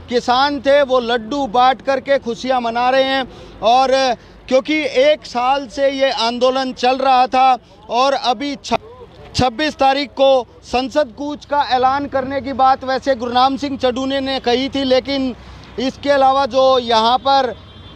किसान थे वो लड्डू बांट करके खुशियां मना रहे हैं। और क्योंकि 1 साल से ये आंदोलन चल रहा था और अभी 26 तारीख को संसद कूच का ऐलान करने की बात वैसे गुरनाम सिंह चडूने ने कही थी, लेकिन इसके अलावा जो यहाँ पर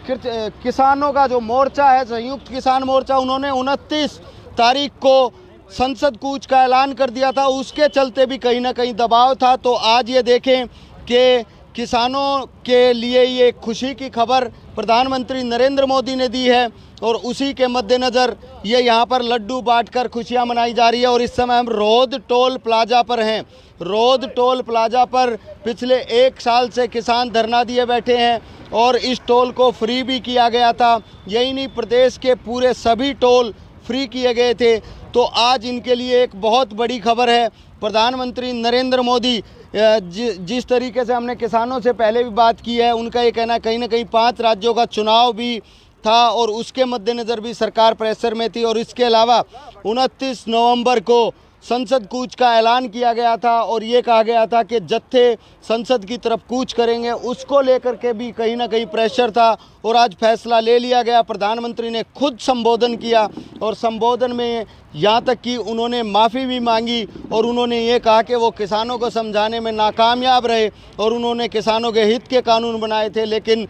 किसानों का जो मोर्चा है, संयुक्त किसान मोर्चा, उन्होंने 29 तारीख को संसद कूच का ऐलान कर दिया था। उसके चलते भी कहीं ना कहीं दबाव था। तो आज ये देखें कि किसानों के लिए ये खुशी की खबर प्रधानमंत्री नरेंद्र मोदी ने दी है और उसी के मद्देनज़र ये यहाँ पर लड्डू बांटकर खुशियाँ मनाई जा रही है। और इस समय हम रोड टोल प्लाजा पर हैं। रोड टोल प्लाजा पर पिछले 1 साल से किसान धरना दिए बैठे हैं और इस टोल को फ्री भी किया गया था। यही नहीं, प्रदेश के पूरे सभी टोल फ्री किए गए थे। तो आज इनके लिए एक बहुत बड़ी खबर है। प्रधानमंत्री नरेंद्र मोदी, जिस तरीके से हमने किसानों से पहले भी बात की है, उनका ये कहना कहीं ना कहीं 5 राज्यों का चुनाव भी था और उसके मद्देनज़र भी सरकार प्रेशर में थी। और इसके अलावा 29 नवंबर को संसद कूच का ऐलान किया गया था और ये कहा गया था कि जत्थे संसद की तरफ कूच करेंगे, उसको लेकर के भी कहीं ना कहीं प्रेशर था और आज फैसला ले लिया गया। प्रधानमंत्री ने खुद संबोधन किया और संबोधन में यहाँ तक कि उन्होंने माफ़ी भी मांगी और उन्होंने ये कहा कि वो किसानों को समझाने में नाकामयाब रहे और उन्होंने किसानों के हित के कानून बनाए थे। लेकिन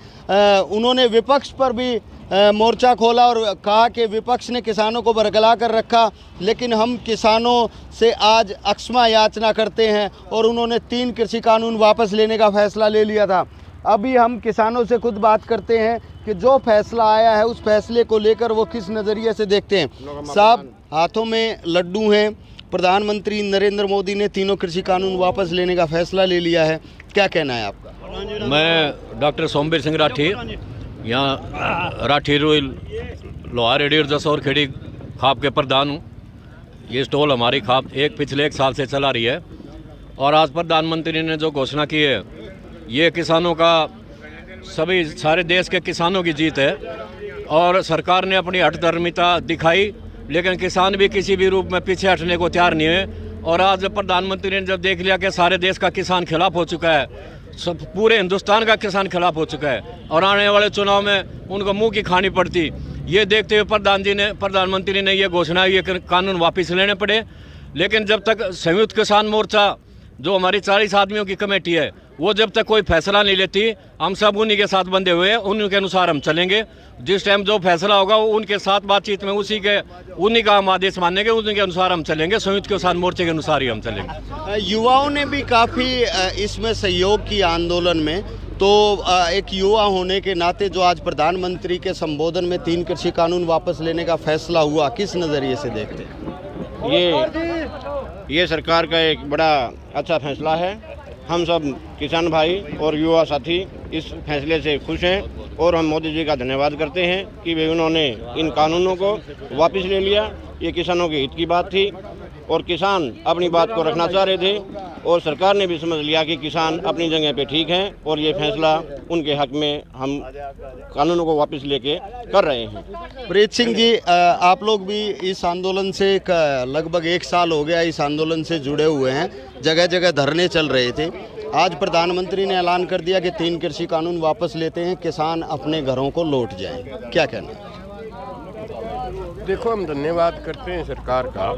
उन्होंने विपक्ष पर भी मोर्चा खोला और कहा कि विपक्ष ने किसानों को बरगला कर रखा, लेकिन हम किसानों से आज अक्षमा याचना करते हैं और उन्होंने 3 कृषि कानून वापस लेने का फैसला ले लिया था। अभी हम किसानों से खुद बात करते हैं कि जो फैसला आया है उस फैसले को लेकर वो किस नज़रिए से देखते हैं। साहब, हाथों में लड्डू हैं, प्रधानमंत्री नरेंद्र मोदी ने 3 कृषि कानून वापस लेने का फैसला ले लिया है, क्या कहना है आपका? मैं डॉक्टर सोमवीर सिंह राठी, यहाँ राठी रोयल लोहार रेडियर जसौर खेड़ी खाप के प्रधान हूँ। ये स्टॉल हमारी खाप पिछले 1 साल से चला रही है और आज प्रधानमंत्री ने जो घोषणा की है, ये किसानों का, सारे देश के किसानों की जीत है और सरकार ने अपनी हठधर्मिता दिखाई, लेकिन किसान भी किसी भी रूप में पीछे हटने को तैयार नहीं है। और आज प्रधानमंत्री ने जब देख लिया कि सारे देश का किसान खिलाफ हो चुका है, सब पूरे हिंदुस्तान का किसान खिलाफ हो चुका है और आने वाले चुनाव में उनको मुंह की खानी पड़ती, ये देखते हुए प्रधानमंत्री ने ये घोषणा, ये कानून वापस लेने पड़े। लेकिन जब तक संयुक्त किसान मोर्चा, जो हमारी 40 आदमियों की कमेटी है, वो जब तक कोई फैसला नहीं लेती, हम सब उन्हीं के साथ बंधे हुए हैं, उन्हीं के अनुसार हम चलेंगे। जिस टाइम जो फैसला होगा वो उनके साथ बातचीत में उन्हीं का हम आदेश मानेंगे, उन्हीं के अनुसार हम चलेंगे, संयुक्त किसान मोर्चे के अनुसार ही हम चलेंगे। युवाओं ने भी काफ़ी इसमें सहयोग किया आंदोलन में, तो एक युवा होने के नाते जो आज प्रधानमंत्री के संबोधन में 3 कृषि कानून वापस लेने का फैसला हुआ, किस नज़रिए से देखते हैं? ये सरकार का एक बड़ा अच्छा फैसला है। हम सब किसान भाई और युवा साथी इस फैसले से खुश हैं और हम मोदी जी का धन्यवाद करते हैं कि वे उन्होंने इन कानूनों को वापस ले लिया। ये किसानों के हित की बात थी और किसान अपनी बात को रखना चाह रहे थे और सरकार ने भी समझ लिया कि किसान अपनी जगह पे ठीक हैं और ये फैसला उनके हक में हम कानूनों को वापस लेके कर रहे हैं। प्रीत सिंह जी, आप लोग भी इस आंदोलन से लगभग 1 साल हो गया इस आंदोलन से जुड़े हुए हैं, जगह जगह धरने चल रहे थे। आज प्रधानमंत्री ने ऐलान कर दिया कि 3 कृषि कानून वापस लेते हैं, किसान अपने घरों को लौट जाएं, क्या कहना है? देखो, हम धन्यवाद करते हैं सरकार का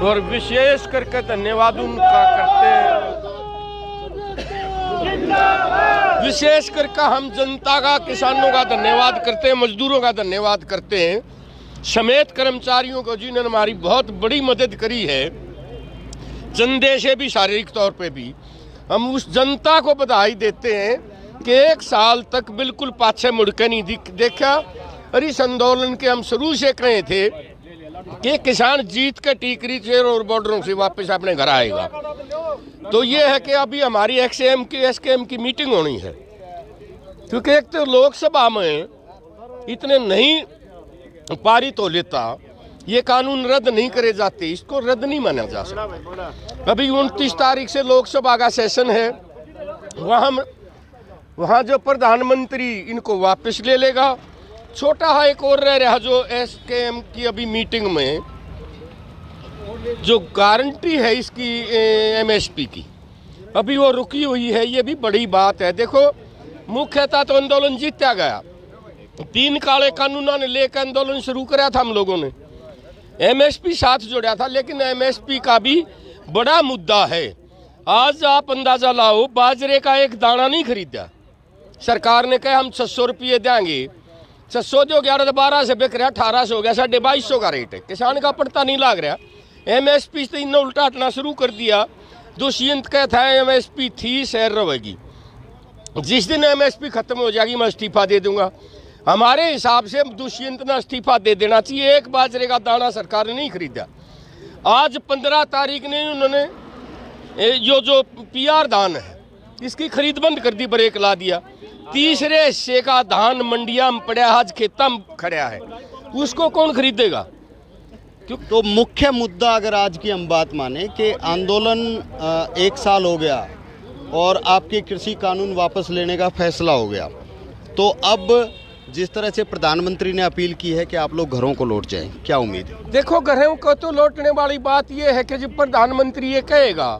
और विशेष करके धन्यवाद उनका करते हैं, विशेष करके हम जनता का, किसानों का धन्यवाद करते हैं, मजदूरों का धन्यवाद करते हैं, समेत कर्मचारियों को जिन्होंने हमारी बहुत बड़ी मदद करी है, चंदे से भी, शारीरिक तौर पे भी। हम उस जनता को बधाई देते हैं कि 1 साल तक बिल्कुल पाछे मुड़ के नहीं देखा। और इस आंदोलन के हम शुरू से कहे थे कि किसान जीत के टीकरी से और बॉर्डरों से वापस अपने घर आएगा। तो ये है कि अभी हमारी एसकेएम की मीटिंग होनी है, क्योंकि एक तो लोकसभा में इतने नहीं पारित हो लेता, ये कानून रद्द नहीं करे जाते, इसको रद्द नहीं माना जा सकता। अभी 29 तारीख से लोकसभा का सेशन है, वहाँ जो प्रधानमंत्री इनको वापस ले लेगा। छोटा है एक और रह रहा जो एसकेएम की अभी मीटिंग में जो गारंटी है इसकी एमएसपी की, अभी वो रुकी हुई है, ये भी बड़ी बात है। देखो, मुख्यतः तो आंदोलन जीता गया, 3 काले कानूनों ने लेकर आंदोलन शुरू कराया था हम लोगों ने, एमएसपी साथ जोड़ा था, लेकिन एमएसपी का भी बड़ा मुद्दा है। आज आप अंदाजा लाओ, बाजरे का एक दाना नहीं खरीदा, सरकार ने कहा हम 600 रुपये देंगे, 600 जो 11 12 से बिक रहा, 1800 हो गया, 2250 का रेट है, किसान का पड़ता नहीं लाग रहा। एमएसपी से इन्होंने उल्टा हटना शुरू कर दिया। दुष्यंत कहता है एमएसपी थी, शहर रहेगी, जिस दिन एमएसपी खत्म हो जाएगी मैं इस्तीफा दे दूंगा। हमारे हिसाब से दुष्यंत ने इस्तीफा दे देना चाहिए। एक बाजरे का दाना सरकार ने नहीं खरीदा। आज 15 तारीख ने उन्होंने जो पीआर धान है इसकी खरीद बंद कर दी, ब्रेक ला दिया। तीसरे हिस्से का धान मंडिया में पड़ा, आज खेता में खड़ा है, उसको कौन खरीदेगा? तो मुख्य मुद्दा अगर आज की हम बात माने कि आंदोलन 1 साल हो गया और आपके कृषि कानून वापस लेने का फैसला हो गया, तो अब जिस तरह से प्रधानमंत्री ने अपील की है कि आप लोग घरों को लौट जाएं, क्या उम्मीद है? देखो, घरों को तो लौटने वाली बात यह है कि जब प्रधानमंत्री ये कहेगा,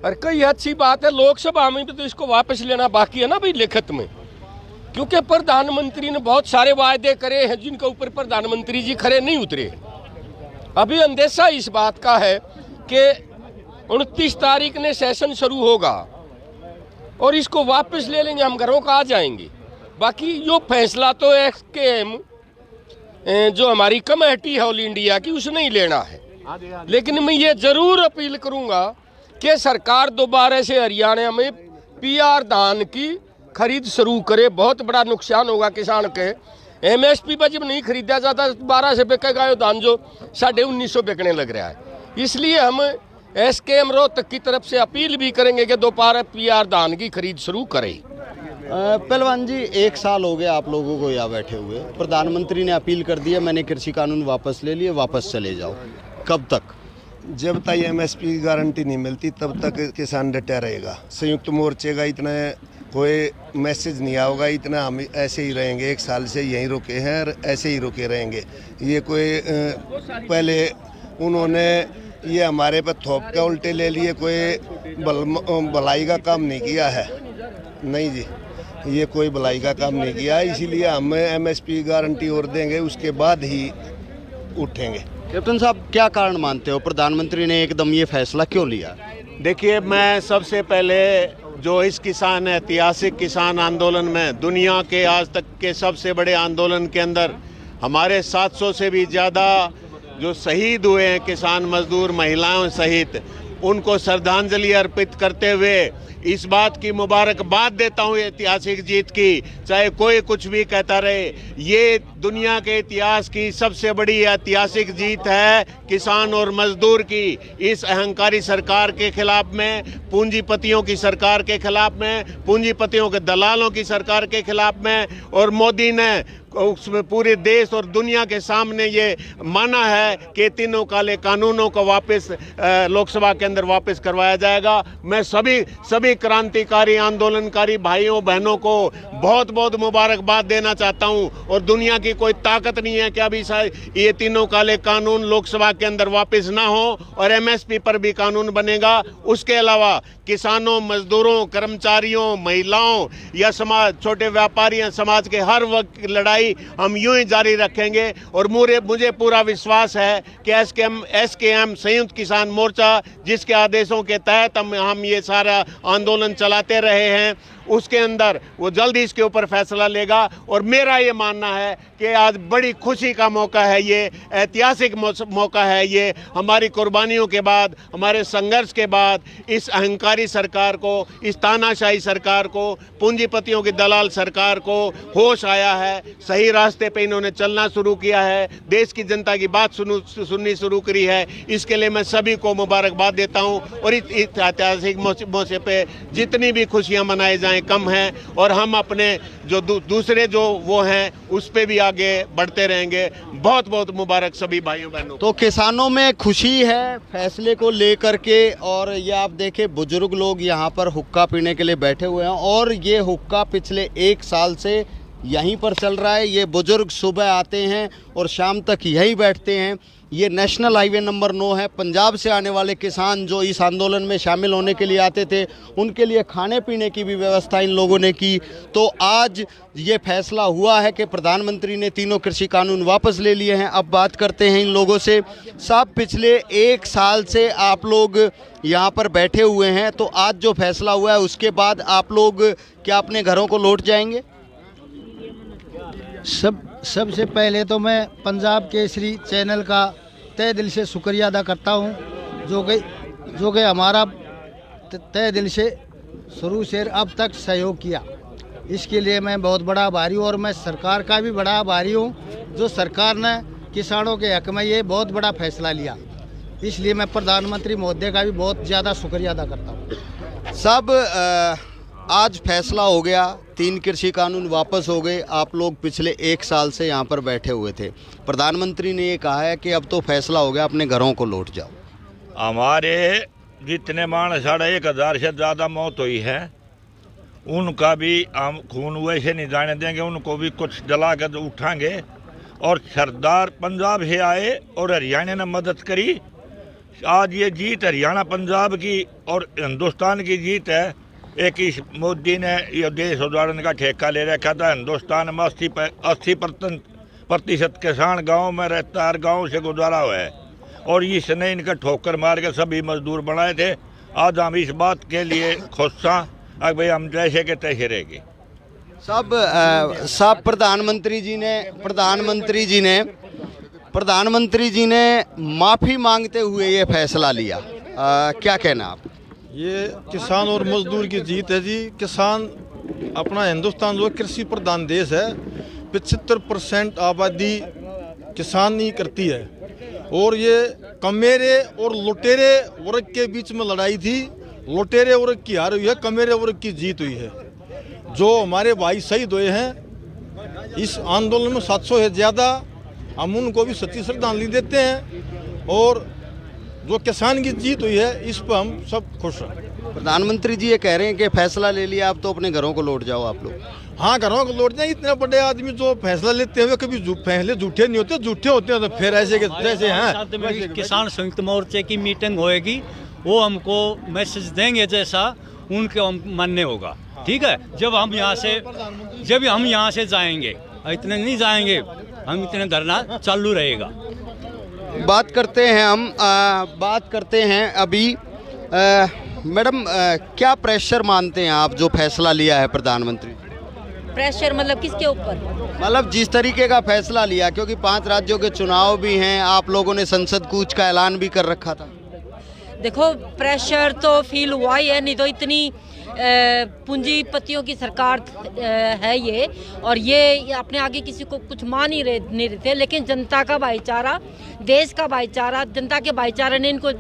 और कई अच्छी बात है, लोकसभा में भी तो इसको वापस लेना बाकी है ना भाई, लिखित में, क्योंकि प्रधानमंत्री ने बहुत सारे वायदे करे हैं जिनके ऊपर प्रधानमंत्री जी खरे नहीं उतरे। अभी अंदेशा इस बात का है कि 29 तारीख ने सेशन शुरू होगा और इसको वापस ले लेंगे, हम घरों का आ जाएंगे। बाकी यो फैसला तो एसकेएम जो हमारी कमेटी है ऑल इंडिया की, उसने ही लेना है। लेकिन मैं ये जरूर अपील करूंगा कि सरकार दोबारा से हरियाणा में पीआर धान की खरीद शुरू करे। बहुत बड़ा नुकसान होगा किसान के। एमएसपी पर जब नहीं खरीदा जाता 12 से बिकेगा यो धान जो 1950 बिकने लग रहा है। इसलिए हम एसकेएम रोहतक की तरफ से अपील भी करेंगे कि दोबारा पीआर धान की खरीद शुरू करें। पहलवान जी, 1 साल हो गया आप लोगों को यहाँ बैठे हुए, प्रधानमंत्री ने अपील कर दी है मैंने कृषि कानून वापस ले लिए, वापस चले जाओ, कब तक? जब तक एमएसपी की गारंटी नहीं मिलती तब तक किसान डटा रहेगा। संयुक्त मोर्चे का इतना कोई मैसेज नहीं आएगा, इतना हम ऐसे ही रहेंगे। 1 साल से यहीं रुके हैं और ऐसे ही रुके रहेंगे। ये कोई पहले उन्होंने ये हमारे पर थोप के उल्टे ले लिए, कोई भलाई का काम नहीं किया है। नहीं जी, ये कोई भलाई का काम नहीं किया, इसीलिए हम एमएसपी गारंटी और देंगे, उसके बाद ही उठेंगे। कैप्टन साहब, क्या कारण मानते हो प्रधानमंत्री ने एकदम ये फैसला क्यों लिया? देखिए, मैं सबसे पहले जो इस किसान ऐतिहासिक किसान आंदोलन में दुनिया के आज तक के सबसे बड़े आंदोलन के अंदर हमारे 700 से भी ज़्यादा जो शहीद हुए हैं किसान मजदूर महिलाओं सहित, उनको श्रद्धांजलि अर्पित करते हुए इस बात की मुबारकबाद देता हूँ ऐतिहासिक जीत की। चाहे कोई कुछ भी कहता रहे, ये दुनिया के इतिहास की सबसे बड़ी ऐतिहासिक जीत है किसान और मजदूर की। इस अहंकारी सरकार के खिलाफ में, पूंजीपतियों की सरकार के खिलाफ में, पूंजीपतियों के दलालों की सरकार के खिलाफ में, और मोदी ने उसमें पूरे देश और दुनिया के सामने ये माना है कि तीनों काले कानूनों को वापस लोकसभा के अंदर वापस करवाया जाएगा। मैं सभी क्रांतिकारी आंदोलनकारी भाइयों बहनों को बहुत बहुत मुबारकबाद देना चाहता हूं, और दुनिया की कोई ताकत नहीं है कि अभी ये तीनों काले कानून लोकसभा के अंदर वापस ना हो और एमएसपी पर भी कानून बनेगा। उसके अलावा किसानों, मजदूरों, कर्मचारियों, महिलाओं या समाज, छोटे व्यापारियों, समाज के हर वर्ग की लड़ाई हम यूं ही जारी रखेंगे। और मुझे पूरा विश्वास है कि एसकेएम संयुक्त किसान मोर्चा जिसके आदेशों के तहत हम ये सारा आंदोलन चलाते रहे हैं, उसके अंदर वो जल्दी इसके ऊपर फैसला लेगा। और मेरा ये मानना है कि आज बड़ी खुशी का मौका है, ये ऐतिहासिक मौका है। ये हमारी कुर्बानियों के बाद, हमारे संघर्ष के बाद इस अहंकारी सरकार को, इस तानाशाही सरकार को, पूंजीपतियों की दलाल सरकार को होश आया है, सही रास्ते पे इन्होंने चलना शुरू किया है, देश की जनता की बात सुननी शुरू करी है। इसके लिए मैं सभी को मुबारकबाद देता हूँ। और इस ऐतिहासिक मौके पे जितनी भी खुशियाँ मनाई जाएँ कम है, और हम अपने जो दूसरे जो वो हैं उस पे भी आगे बढ़ते रहेंगे। बहुत बहुत मुबारक सभी भाइयों बहनों। तो किसानों में खुशी है फैसले को लेकर के, और ये आप देखें बुजुर्ग लोग यहाँ पर हुक्का पीने के लिए बैठे हुए हैं, और ये हुक्का पिछले 1 साल से यहीं पर चल रहा है। ये बुजुर्ग सुबह आते हैं और शाम तक यहीं बैठते हैं, ये नेशनल हाईवे नंबर 9 है। पंजाब से आने वाले किसान जो इस आंदोलन में शामिल होने के लिए आते थे, उनके लिए खाने पीने की भी व्यवस्था इन लोगों ने की। तो आज ये फैसला हुआ है कि प्रधानमंत्री ने तीनों कृषि कानून वापस ले लिए हैं। अब बात करते हैं इन लोगों से। साहब, पिछले 1 साल से आप लोग यहाँ पर बैठे हुए हैं, तो आज जो फैसला हुआ है उसके बाद आप लोग क्या अपने घरों को लौट जाएंगे? सबसे पहले तो मैं पंजाब केसरी चैनल का तहे दिल से शुक्रिया अदा करता हूं, जो कि हमारा तहे दिल से शुरू से अब तक सहयोग किया। इसके लिए मैं बहुत बड़ा आभारी हूँ और मैं सरकार का भी बड़ा आभारी हूँ, जो सरकार ने किसानों के हक में ये बहुत बड़ा फैसला लिया। इसलिए मैं प्रधानमंत्री महोदय का भी बहुत ज़्यादा शुक्रिया अदा करता हूँ। सब आज फैसला हो गया, 3 कृषि कानून वापस हो गए। आप लोग पिछले 1 साल से यहाँ पर बैठे हुए थे। प्रधानमंत्री ने ये कहा है कि अब तो फैसला हो गया, अपने घरों को लौट जाओ। हमारे जितने मानस 1500 से ज़्यादा मौत हुई है, उनका भी हम खून वैसे नहीं जाने देंगे, उनको भी कुछ जला कर उठाएंगे। और सरदार पंजाब से आए और हरियाणा ने मदद करी। आज ये जीत हरियाणा पंजाब की और हिंदुस्तान की जीत है। एक इस मोदी ने ये देश उजाड़ने का ठेका ले रखा था। हिंदुस्तान में 80% किसान गांव में रहता है, गांव से गुजारा हुआ है, और इसने इनका ठोकर मार के सभी मजदूर बनाए थे। आज हम इस बात के लिए खुश हैं, अब भाई हम जैसे के तैसे रहेंगे। सब प्रधानमंत्री जी ने माफ़ी मांगते हुए ये फैसला लिया, क्या कहना आप? ये किसान और मजदूर की जीत है जी। किसान, अपना हिंदुस्तान जो कृषि प्रधान देश है, 75% आबादी किसान ही करती है। और ये कमेरे और लुटेरे वर्ग के बीच में लड़ाई थी। लुटेरे वर्ग की हार हुई है, कमेरे वर्ग की जीत हुई है। जो हमारे भाई शहीद हुए हैं इस आंदोलन में 700 से ज़्यादा, हम उनको भी सच्ची श्रद्धांजलि देते हैं। और जो किसान की जीत हुई है, इस पर हम सब खुश हैं। प्रधानमंत्री जी ये कह रहे हैं कि फैसला ले लिया, अब तो अपने घरों को लौट जाओ आप लोग। हाँ, घरों को लौट जाए। इतने बड़े आदमी जो फैसला लेते हुए कभी पहले झूठे नहीं होते, झूठे होते हैं तो फिर ऐसे के जैसे हैं। किसान संयुक्त मोर्चे की मीटिंग होएगी, वो हमको मैसेज देंगे जैसा उनके हम मानने होगा। ठीक है, जब हम यहाँ से जाएंगे, इतने नहीं जाएंगे हम, इतने धरना चालू रहेगा। बात करते हैं अभी। मैडम, क्या प्रेशर मानते हैं आप जो फैसला लिया है प्रधानमंत्री? प्रेशर मतलब किसके ऊपर? मतलब जिस तरीके का फैसला लिया, क्योंकि 5 राज्यों के चुनाव भी हैं, आप लोगों ने संसद कूच का ऐलान भी कर रखा था। देखो, प्रेशर तो फील हुआ ही है, नहीं तो इतनी पूंजीपतियों की सरकार है ये, और ये अपने आगे किसी को कुछ मान ही नहीं रहते। लेकिन जनता का भाईचारा, देश का भाईचारा, जनता के भाईचारे ने इनको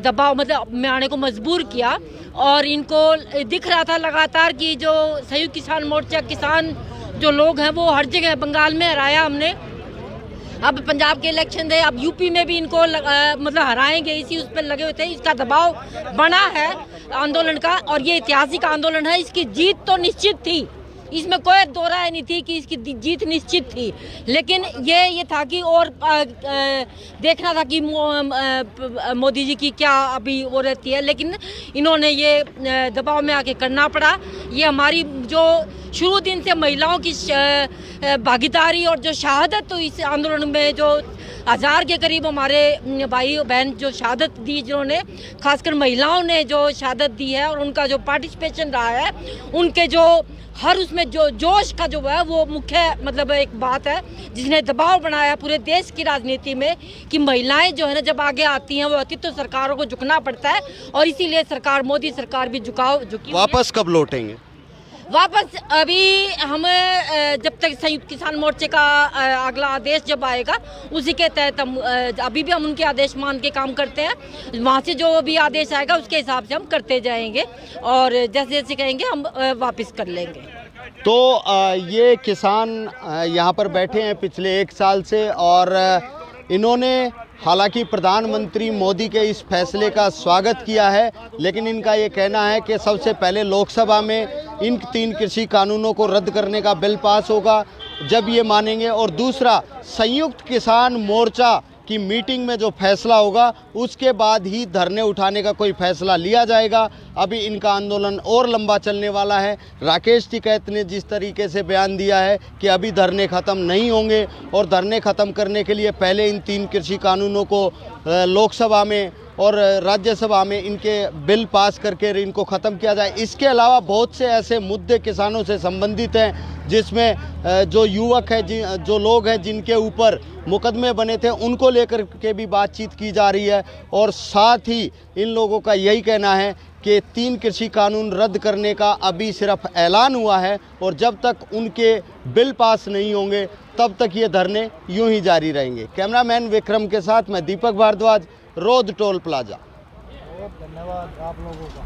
दबाव में आने को मजबूर किया। और इनको दिख रहा था लगातार कि जो संयुक्त किसान मोर्चा किसान जो लोग हैं वो हर जगह, बंगाल में हराया हमने, अब पंजाब के इलेक्शन थे, अब यूपी में भी इनको हराएंगे, इसी उस पर लगे हुए थे। इसका दबाव बना है आंदोलन का, और ये ऐतिहासिक आंदोलन है। इसकी जीत तो निश्चित थी, इसमें कोई दो राय नहीं थी कि इसकी जीत निश्चित थी। लेकिन ये था कि और देखना था कि मोदी जी की क्या अभी वो रहती है, लेकिन इन्होंने ये दबाव में आके करना पड़ा। ये हमारी जो शुरू दिन से महिलाओं की भागीदारी और जो शहादत तो इस आंदोलन में जो 1000 के करीब हमारे भाई बहन जो शहादत दी, जिन्होंने खासकर महिलाओं ने जो शहादत दी है, और उनका जो पार्टिसिपेशन रहा है, उनके जो हर उसमें जो जोश का जो है वो मुख्य एक बात है जिसने दबाव बनाया पूरे देश की राजनीति में कि महिलाएं जो है ना जब आगे आती हैं वो आती तो सरकारों को झुकना पड़ता है, और इसीलिए सरकार, मोदी सरकार भी झुकी। वापस कब लौटेंगे? वापस अभी हम जब तक संयुक्त किसान मोर्चे का अगला आदेश जब आएगा उसी के तहत हम अभी भी हम उनके आदेश मान के काम करते हैं। वहाँ से जो भी आदेश आएगा उसके हिसाब से हम करते जाएंगे, और जैसे जैसे कहेंगे हम वापस कर लेंगे। तो ये किसान यहाँ पर बैठे हैं पिछले 1 साल से, और इन्होंने हालांकि प्रधानमंत्री मोदी के इस फैसले का स्वागत किया है, लेकिन इनका ये कहना है कि सबसे पहले लोकसभा में इन 3 कृषि कानूनों को रद्द करने का बिल पास होगा, जब ये मानेंगे। और दूसरा, संयुक्त किसान मोर्चा कि मीटिंग में जो फैसला होगा उसके बाद ही धरने उठाने का कोई फैसला लिया जाएगा। अभी इनका आंदोलन और लंबा चलने वाला है। राकेश टिकैत ने जिस तरीके से बयान दिया है कि अभी धरने ख़त्म नहीं होंगे और धरने ख़त्म करने के लिए पहले इन 3 कृषि कानूनों को लोकसभा में और राज्यसभा में इनके बिल पास करके इनको ख़त्म किया जाए। इसके अलावा बहुत से ऐसे मुद्दे किसानों से संबंधित हैं जिसमें जो युवक है, जो लोग हैं जिनके ऊपर मुकदमे बने थे, उनको लेकर के भी बातचीत की जा रही है। और साथ ही इन लोगों का यही कहना है कि 3 कृषि कानून रद्द करने का अभी सिर्फ ऐलान हुआ है और जब तक उनके बिल पास नहीं होंगे तब तक ये धरने यूं ही जारी रहेंगे। कैमरामैन विक्रम के साथ मैं दीपक भारद्वाज, रोड टोल प्लाजा। बहुत धन्यवाद आप लोगों का।